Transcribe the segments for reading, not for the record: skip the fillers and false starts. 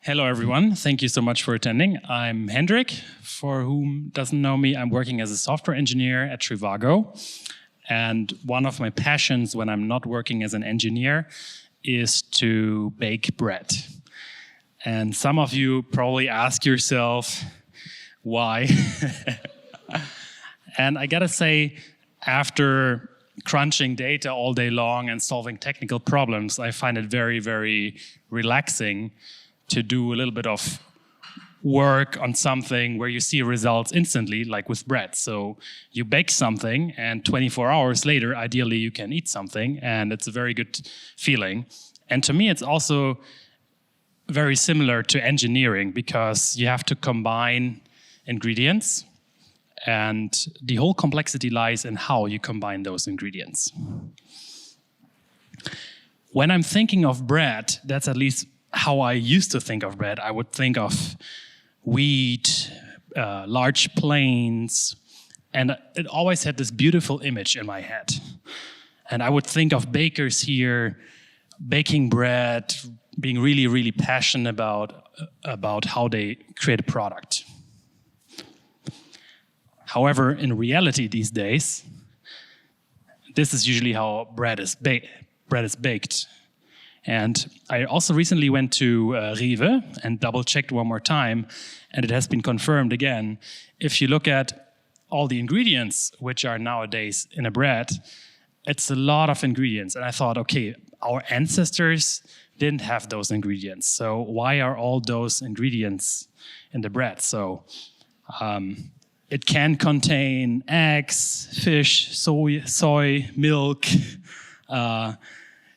Hello, everyone. Thank you so much for attending. I'm Hendrik. For whom doesn't know me, I'm working as a software engineer at Trivago. And one of my passions when I'm not working as an engineer is to bake bread. And some of you probably ask yourself, why? And I gotta say, after crunching data all day long and solving technical problems, I find it very, very relaxing to do a little bit of work on something where you see results instantly, like with bread. So you bake something and 24 hours later, ideally you can eat something, and it's a very good feeling. And to me, it's also very similar to engineering because you have to combine ingredients, and the whole complexity lies in how you combine those ingredients. When I'm thinking of bread, that's at least how I used to think of bread. I would think of wheat, large plains, and it always had this beautiful image in my head. And I would think of bakers here baking bread, being really, really passionate about how they create a product. However, in reality these days, this is usually how bread is baked. And I also recently went to Rewe and double-checked one more time, and it has been confirmed again. If you look at all the ingredients which are nowadays in a bread, it's a lot of ingredients. And I thought, okay, our ancestors didn't have those ingredients. So why are all those ingredients in the bread? So it can contain eggs, fish, soy, milk,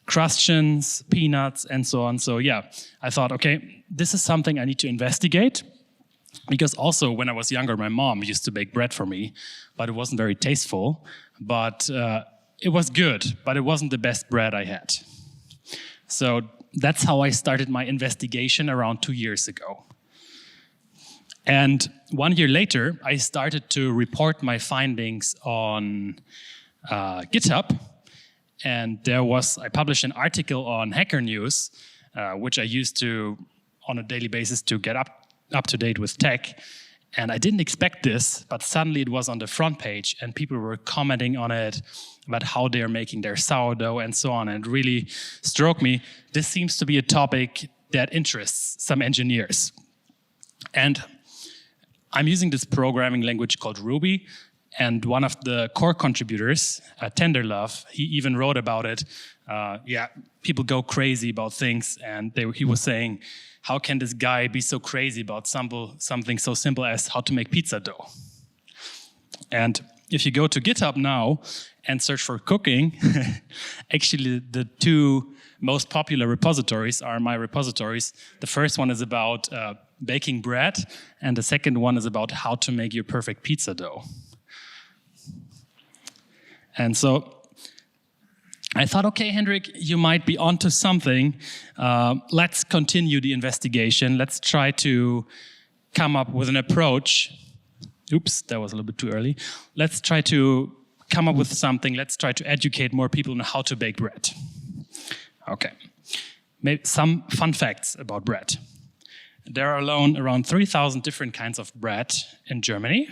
crustaceans, peanuts, and so on. So yeah, I thought, okay, this is something I need to investigate. Because also when I was younger, my mom used to bake bread for me, but it wasn't very tasteful. But it was good, but it wasn't the best bread I had. So that's how I started my investigation around 2 years ago. And 1 year later, I started to report my findings on GitHub. And I published an article on Hacker News, which I used to, on a daily basis, to get up to date with tech. And I didn't expect this, but suddenly it was on the front page, and people were commenting on it about how they're making their sourdough and so on. And it really struck me. This seems to be a topic that interests some engineers. And I'm using this programming language called Ruby. And one of the core contributors, Tenderlove, he even wrote about it. People go crazy about things, and he was saying, how can this guy be so crazy about something so simple as how to make pizza dough? And if you go to GitHub now and search for cooking, actually the two most popular repositories are my repositories. The first one is about baking bread, and the second one is about how to make your perfect pizza dough. And so I thought, okay, Hendrik, you might be onto something. Let's continue the investigation. Let's try to come up with an approach. Oops, that was a little bit too early. Let's try to come up with something. Let's try to educate more people on how to bake bread. Okay, maybe some fun facts about bread. There are around 3,000 different kinds of bread in Germany.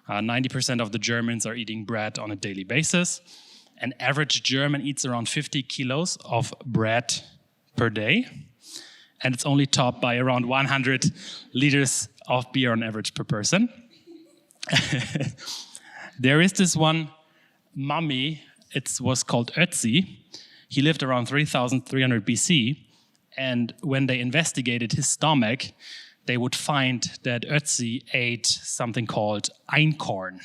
90% of the Germans are eating bread on a daily basis. An average German eats around 50 kilos of bread per day. And it's only topped by around 100 liters of beer on average per person. There is this one mummy, it was called Ötzi. He lived around 3,300 BC. And when they investigated his stomach, they would find that Ötzi ate something called einkorn.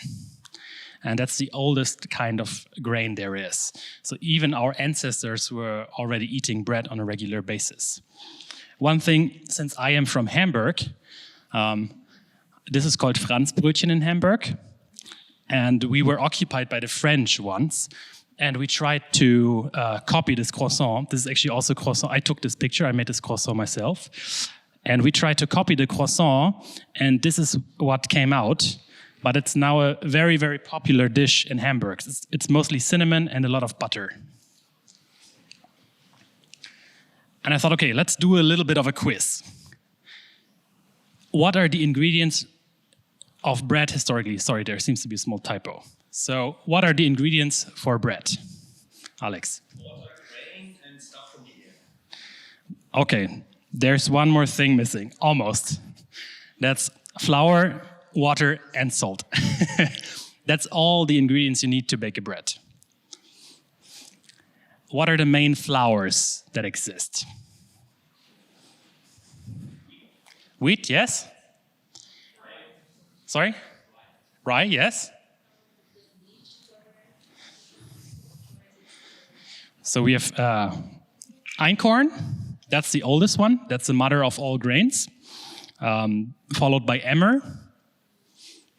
And that's the oldest kind of grain there is. So even our ancestors were already eating bread on a regular basis. One thing, since I am from Hamburg, this is called Franzbrötchen in Hamburg. And we were occupied by the French once. And we tried to copy this croissant. This is actually also croissant. I took this picture, I made this croissant myself. And we tried to copy the croissant, and this is what came out. But it's now a very, very popular dish in Hamburg. It's mostly cinnamon and a lot of butter. And I thought, okay, let's do a little bit of a quiz. what are the ingredients of bread historically? Sorry, there seems to be a small typo. So what are the ingredients for bread? Alex? Water, grain, and stuff from the air. Okay, there's one more thing missing, almost. That's flour, water, and salt. That's all the ingredients you need to bake a bread. What are the main flours that exist? Wheat, yes? Sorry? Rye, yes? So we have einkorn. That's the oldest one. That's the mother of all grains. Followed by emmer,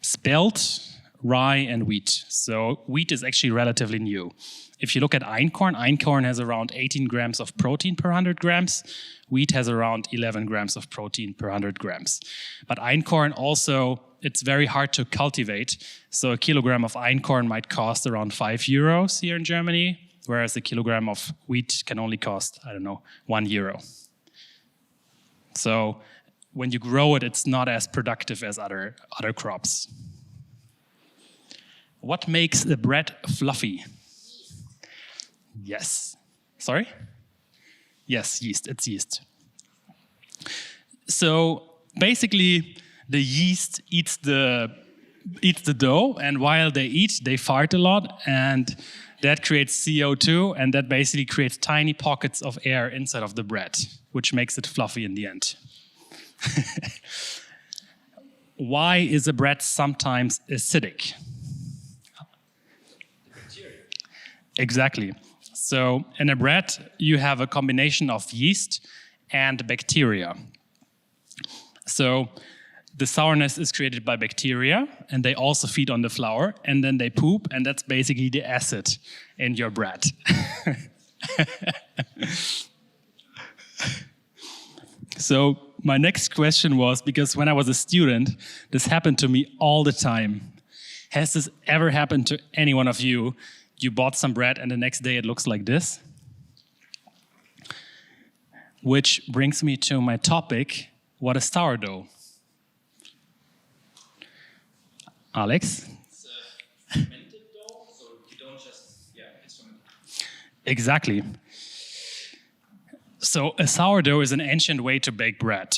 spelt, rye, and wheat. So wheat is actually relatively new. If you look at einkorn has around 18 grams of protein per 100 grams. Wheat has around 11 grams of protein per 100 grams. But einkorn also, it's very hard to cultivate. So a kilogram of einkorn might cost around €5 here in Germany, whereas a kilogram of wheat can only cost, I don't know, €1. So when you grow it, it's not as productive as other crops. What makes the bread fluffy? Yes. Sorry? Yes, yeast. It's yeast. So basically, the yeast eats the dough, and while they eat, they fart a lot, and that creates CO2, and that basically creates tiny pockets of air inside of the bread, which makes it fluffy in the end. Why is a bread sometimes acidic? Exactly. So in a bread, you have a combination of yeast and bacteria. So the sourness is created by bacteria, and they also feed on the flour, and then they poop, and that's basically the acid in your bread. So my next question was, because when I was a student, this happened to me all the time. Has this ever happened to any one of you? You bought some bread and the next day it looks like this? Which brings me to my topic, what is sourdough? Alex? It's a fermented dough, so you don't just, it's fermented. Exactly. So a sourdough is an ancient way to bake bread.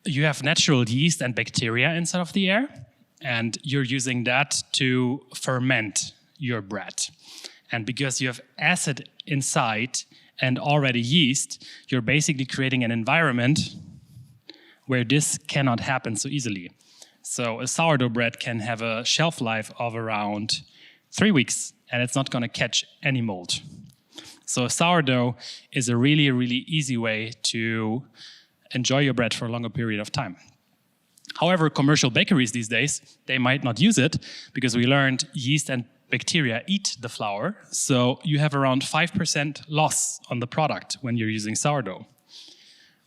You have natural yeast and bacteria inside of the air, and you're using that to ferment your bread. And because you have acid inside and already yeast, you're basically creating an environment where this cannot happen so easily. So a sourdough bread can have a shelf life of around 3 weeks, and it's not going to catch any mold. So a sourdough is a really, really easy way to enjoy your bread for a longer period of time. However, commercial bakeries these days, they might not use it because we learned yeast and bacteria eat the flour. So you have around 5% loss on the product when you're using sourdough,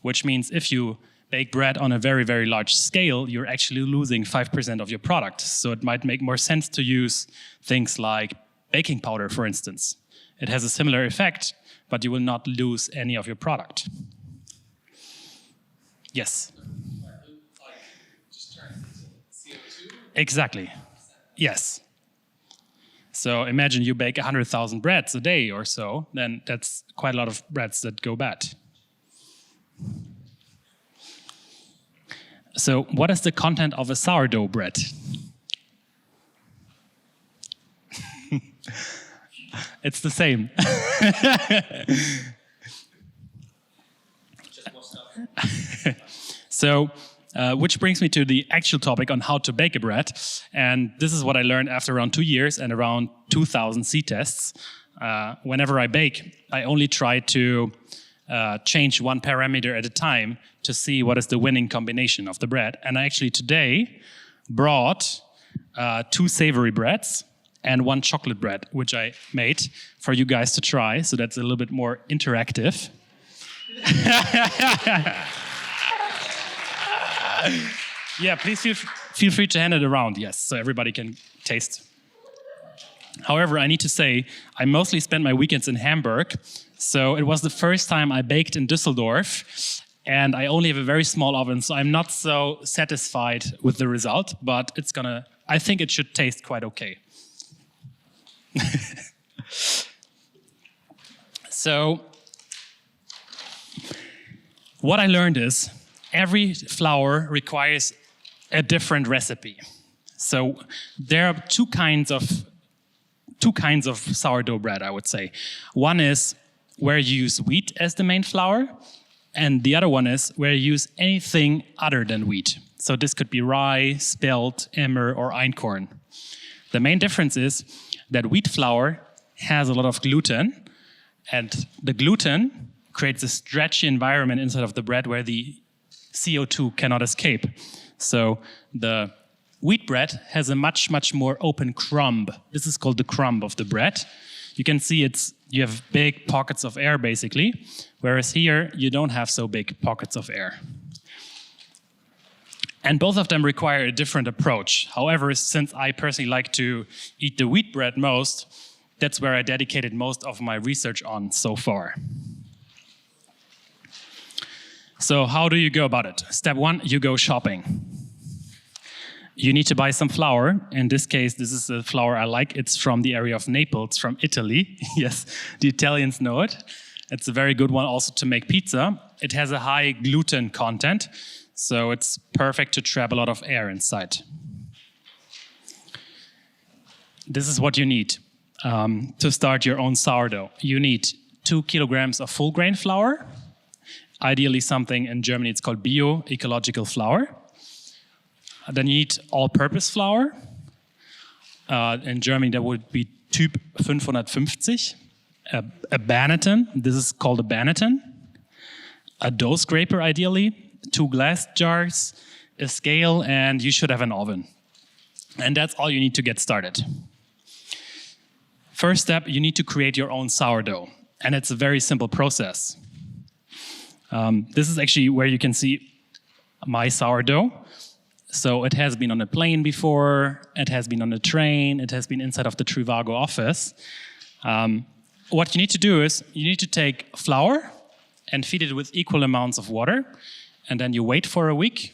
which means if you bake bread on a very, very large scale, you're actually losing 5% of your product. So it might make more sense to use things like baking powder, for instance. It has a similar effect, but you will not lose any of your product. Yes? Just turn CO2? Exactly. Yes. So imagine you bake 100,000 breads a day or so, then that's quite a lot of breads that go bad. So what is the content of a sourdough bread? It's the same. So, which brings me to the actual topic on how to bake a bread. And this is what I learned after around 2 years and around 2,000 C-tests. Whenever I bake, I only try to change one parameter at a time to see what is the winning combination of the bread. And I actually today brought 2 savory breads and 1 chocolate bread, which I made for you guys to try. So that's a little bit more interactive. Yeah, please feel free to hand it around, yes, so everybody can taste. However, I need to say, I mostly spent my weekends in Hamburg, so it was the first time I baked in Düsseldorf, And I only have a very small oven, so I'm not so satisfied with the result, but I think it should taste quite okay. So, what I learned is every flour requires a different recipe. So there are two kinds of sourdough bread, I would say. One is where you use wheat as the main flour, and the other one is where you use anything other than wheat. So this could be rye, spelt, emmer, or einkorn. The main difference is that wheat flour has a lot of gluten, and the gluten creates a stretchy environment inside of the bread where the CO2 cannot escape. So the wheat bread has a much, much more open crumb. This is called the crumb of the bread. You can see you have big pockets of air, basically, whereas here you don't have so big pockets of air. And both of them require a different approach. However, since I personally like to eat the wheat bread most, that's where I dedicated most of my research on so far. So how do you go about it? Step one, you go shopping. You need to buy some flour. In this case, this is the flour I like. It's from the area of Naples, from Italy. Yes, the Italians know it. It's a very good one also to make pizza. It has a high gluten content, so it's perfect to trap a lot of air inside. This is what you need to start your own sourdough. You need 2 kilograms of full grain flour. Ideally something in Germany it's called bio, ecological flour. Then you need all-purpose flour. In Germany that would be Typ 550. A banneton, this is called a banneton. A dough scraper ideally, 2 glass jars, a scale, and you should have an oven. And that's all you need to get started. First step, you need to create your own sourdough. And it's a very simple process. This is actually where you can see my sourdough. So it has been on a plane before, it has been on a train, it has been inside of the Trivago office. What you need to do is, you need to take flour and feed it with equal amounts of water, and then you wait for a week,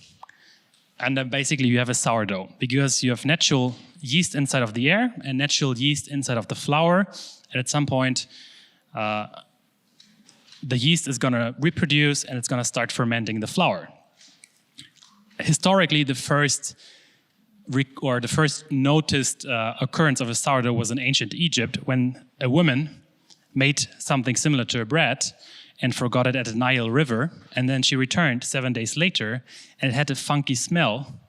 and then basically you have a sourdough, because you have natural yeast inside of the air and natural yeast inside of the flour, and at some point the yeast is going to reproduce and it's going to start fermenting the flour. Historically, the first noticed occurrence of a sourdough was in ancient Egypt, when a woman made something similar to a bread and forgot it at the Nile River, and then she returned 7 days later and it had a funky smell,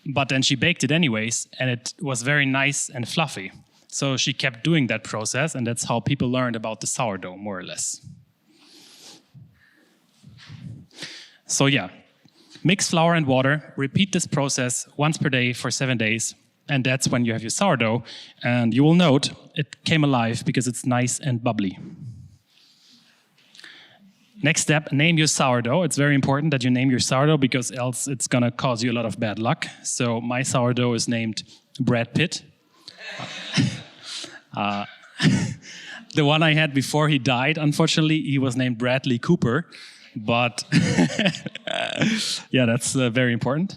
but then she baked it anyways and it was very nice and fluffy. So she kept doing that process, and that's how people learned about the sourdough, more or less. So yeah, mix flour and water, repeat this process once per day for 7 days, and that's when you have your sourdough. And you will note it came alive because it's nice and bubbly. Next step, name your sourdough. It's very important that you name your sourdough, because else it's gonna cause you a lot of bad luck. So my sourdough is named Brad Pitt. The one I had before he died, unfortunately, he was named Bradley Cooper. But yeah, that's very important.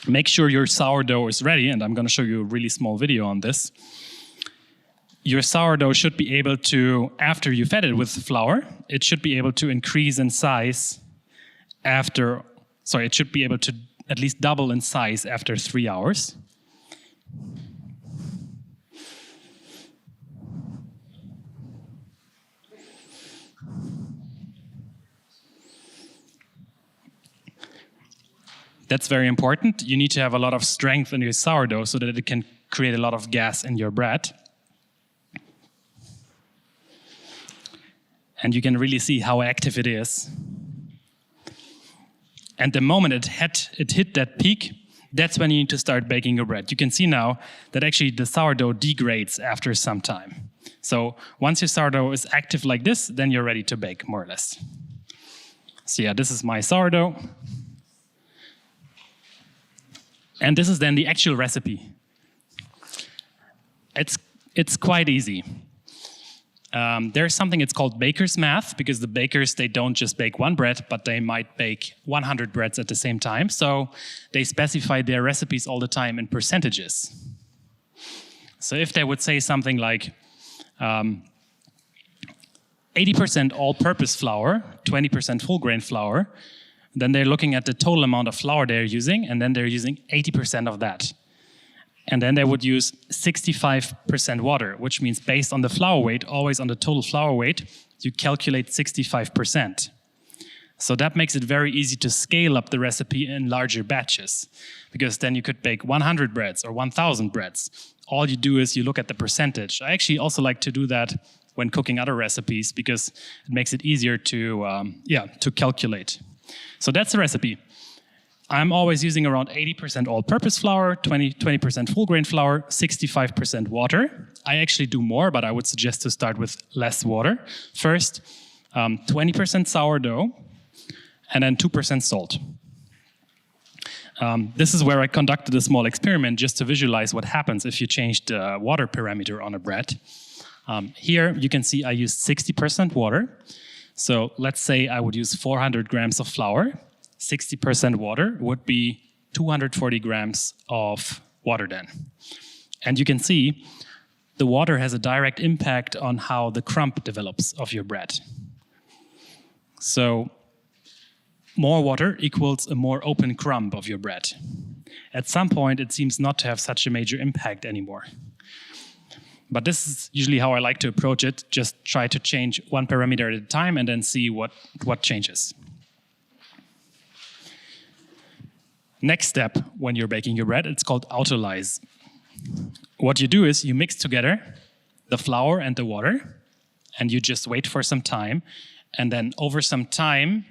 Make sure your sourdough is ready, and I'm going to show you a really small video on this. Your sourdough should be able to, after you fed it with flour, it should be able to increase in size it should be able to at least double in size after 3 hours. That's very important. You need to have a lot of strength in your sourdough so that it can create a lot of gas in your bread. And you can really see how active it is. And the moment it hit that peak, that's when you need to start baking your bread. You can see now that actually the sourdough degrades after some time. So once your sourdough is active like this, then you're ready to bake, more or less. So yeah, this is my sourdough. And this is then the actual recipe. It's quite easy. There's something it's called baker's math, because the bakers, they don't just bake one bread, but they might bake 100 breads at the same time. So they specify their recipes all the time in percentages. So if they would say something like 80% all-purpose flour, 20% full grain flour, then they're looking at the total amount of flour they're using, and then they're using 80% of that. And then they would use 65% water, which means based on the flour weight, always on the total flour weight, you calculate 65%. So that makes it very easy to scale up the recipe in larger batches, because then you could bake 100 breads or 1,000 breads. All you do is you look at the percentage. I actually also like to do that when cooking other recipes, because it makes it easier to calculate. So that's the recipe. I'm always using around 80% all-purpose flour, 20% full grain flour, 65% water. I actually do more, but I would suggest to start with less water. First, 20% sourdough, and then 2% salt. This is where I conducted a small experiment just to visualize what happens if you change the water parameter on a bread. Here you can see I used 60% water. So let's say I would use 400 grams of flour. 60% water would be 240 grams of water then. And you can see the water has a direct impact on how the crumb develops of your bread. So more water equals a more open crumb of your bread. At some point, it seems not to have such a major impact anymore. But this is usually how I like to approach it. Just try to change one parameter at a time and then see what changes. Next step when you're baking your bread, it's called autolyze. What you do is you mix together the flour and the water, and you just wait for some time. And then over some time,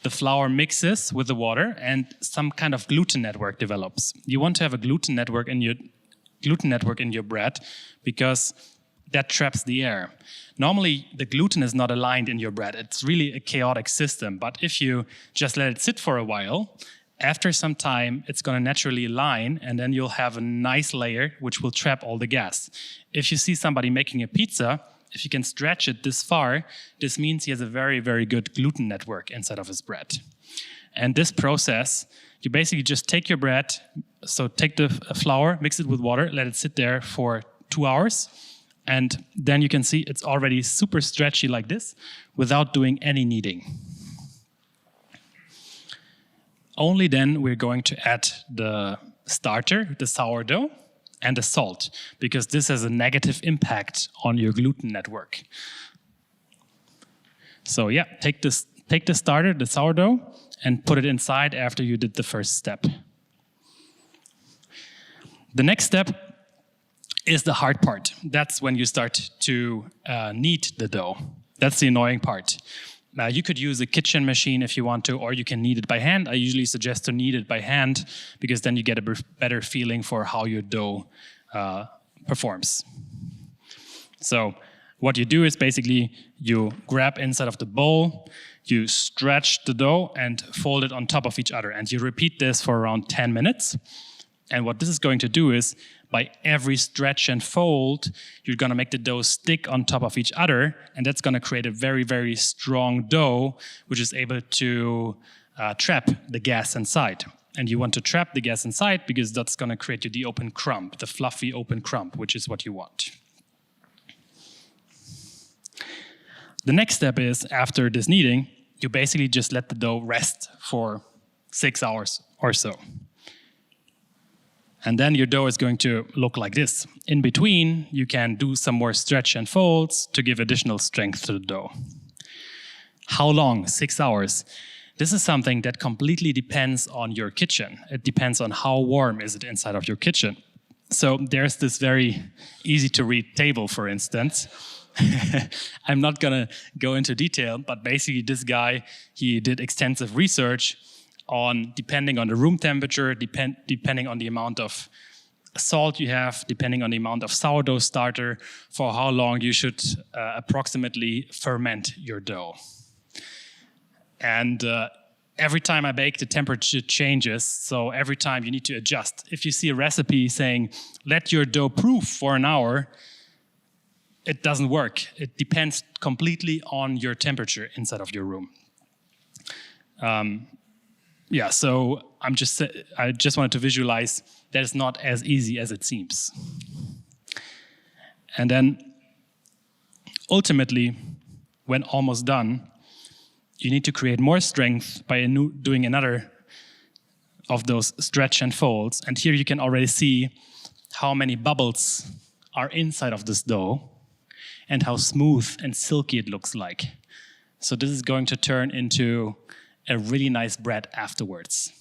the flour mixes with the water and some kind of gluten network develops. You want to have a gluten network in your bread because that traps the air. Normally, the gluten is not aligned in your bread. It's really a chaotic system. But if you just let it sit for a while, after some time, it's going to naturally align, and then you'll have a nice layer which will trap all the gas. If you see somebody making a pizza, if you can stretch it this far, this means he has a very, very good gluten network inside of his bread. And this process, you basically just take your bread, so take the flour, mix it with water, let it sit there for 2 hours, and then you can see it's already super stretchy like this without doing any kneading. Only then we're going to add the starter, the sourdough, and the salt, because this has a negative impact on your gluten network. So yeah, take the starter, the sourdough, and put it inside after you did the first step. The next step is the hard part. That's when you start to knead the dough. That's the annoying part. You could use a kitchen machine if you want to, or you can knead it by hand. I usually suggest to knead it by hand, because then you get a better feeling for how your dough performs. So what you do is basically you grab inside of the bowl, you stretch the dough and fold it on top of each other. And you repeat this for around 10 minutes. And what this is going to do is, by every stretch and fold, you're going to make the dough stick on top of each other, and that's going to create a very, very strong dough, which is able to trap the gas inside. And you want to trap the gas inside because that's going to create you the open crumb, the fluffy open crumb, which is what you want. The next step is, after this kneading, you basically just let the dough rest for 6 hours or so. And then your dough is going to look like this. In between, you can do some more stretch and folds to give additional strength to the dough. How long? 6 hours. This is something that completely depends on your kitchen. It depends on how warm is it inside of your kitchen. So there's this very easy to read table, for instance. I'm not gonna go into detail, but basically this guy, he did extensive research on, depending on the room temperature, depending on the amount of salt you have, depending on the amount of sourdough starter, for how long you should approximately ferment your dough. And every time I bake, the temperature changes, so every time you need to adjust. If you see a recipe saying, let your dough proof for an hour, it doesn't work. It depends completely on your temperature inside of your room. Yeah, so I just wanted to visualize that it's not as easy as it seems. And then ultimately, when almost done, you need to create more strength by doing another of those stretch and folds. And here you can already see how many bubbles are inside of this dough and how smooth and silky it looks like. So this is going to turn into a really nice bread afterwards.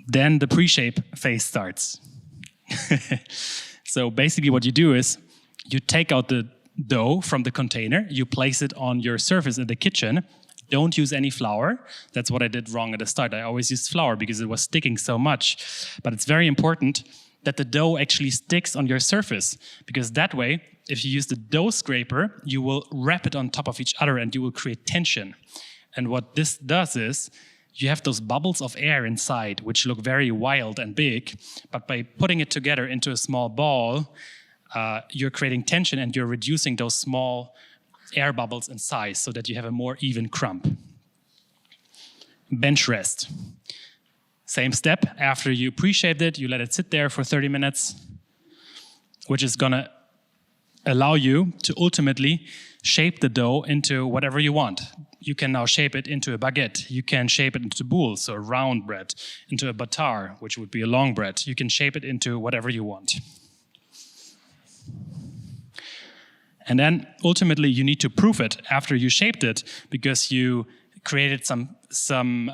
Then the pre-shape phase starts. So basically what you do is you take out the dough from the container, you place it on your surface in the kitchen. Don't use any flour. That's what I did wrong at the start. I always used flour because it was sticking so much. But it's very important that the dough actually sticks on your surface, because that way, if you use the dough scraper, you will wrap it on top of each other and you will create tension. And what this does is, you have those bubbles of air inside, which look very wild and big, but by putting it together into a small ball, you're creating tension and you're reducing those small air bubbles in size so that you have a more even crumb. Bench rest. Same step. After you pre-shaped it, you let it sit there for 30 minutes, which is gonna allow you to ultimately shape the dough into whatever you want. You can now shape it into a baguette. You can shape it into boules, so a round bread, into a chter, which would be a long bread. You can shape it into whatever you want. And then ultimately you need to proof it after you shaped it, because you created some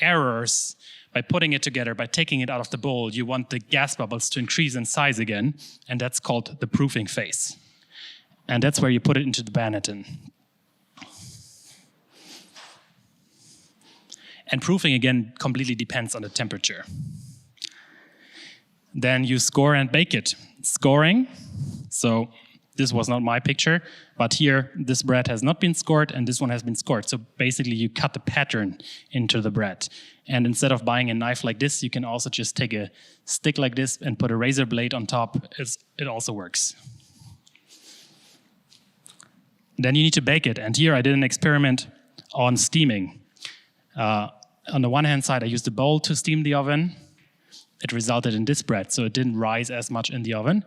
errors by putting it together, by taking it out of the bowl. You want the gas bubbles to increase in size again, and that's called the proofing phase. And that's where you put it into the Banneton. And proofing, again, completely depends on the temperature. Then you score and bake it. Scoring, so this was not my picture, but here this bread has not been scored and this one has been scored. So basically you cut the pattern into the bread. And instead of buying a knife like this, you can also just take a stick like this and put a razor blade on top. It also works. Then you need to bake it. And here I did an experiment on steaming. On the one hand side, I used a bowl to steam the oven. It resulted in this bread, so it didn't rise as much in the oven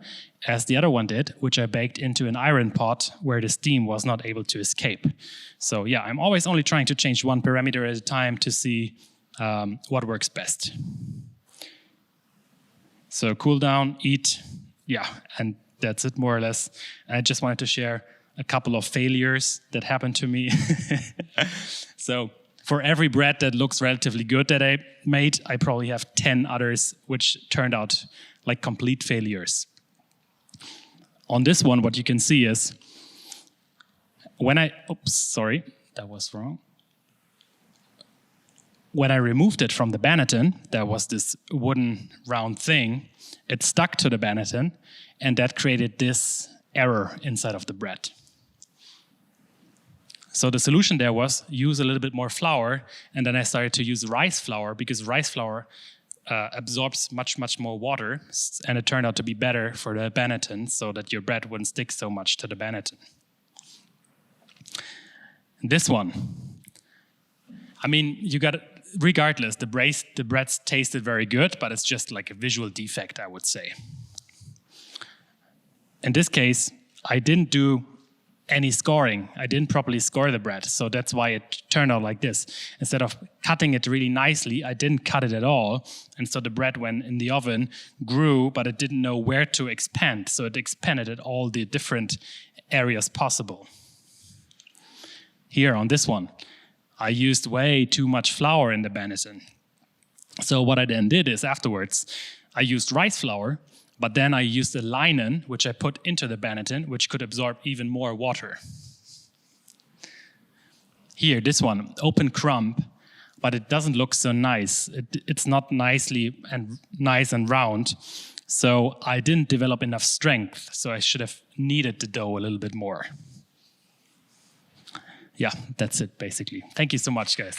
as the other one did, which I baked into an iron pot where the steam was not able to escape. So yeah, I'm always only trying to change one parameter at a time to see what works best. So cool down, eat, yeah, and that's it more or less. I just wanted to share a couple of failures that happened to me. So for every bread that looks relatively good that I made, I probably have 10 others which turned out like complete failures. On this one, what you can see is when oops, sorry, that was wrong. When I removed it from the Banneton, there was this wooden round thing. It stuck to the Banneton, and that created this error inside of the bread. So the solution there was use a little bit more flour, and then I started to use rice flour because rice flour absorbs much more water, and it turned out to be better for the Banneton so that your bread wouldn't stick so much to the Banneton. This one, I mean, you got, regardless, the breads tasted very good, but it's just like a visual defect, I would say. In this case, I didn't do any scoring. I didn't properly score the bread, so that's why it turned out like this. Instead of cutting it really nicely, I didn't cut it at all, and so the bread, when in the oven, grew, but it didn't know where to expand, so it expanded at all the different areas possible. Here on this one, I used way too much flour in the Banneton. So what I then did is afterwards, I used rice flour, but then I used a linen, which I put into the Banneton, which could absorb even more water. Here, this one, open crumb, but it doesn't look so nice. It's not nice and round, so I didn't develop enough strength, so I should have kneaded the dough a little bit more. Yeah, that's it, basically. Thank you so much, guys.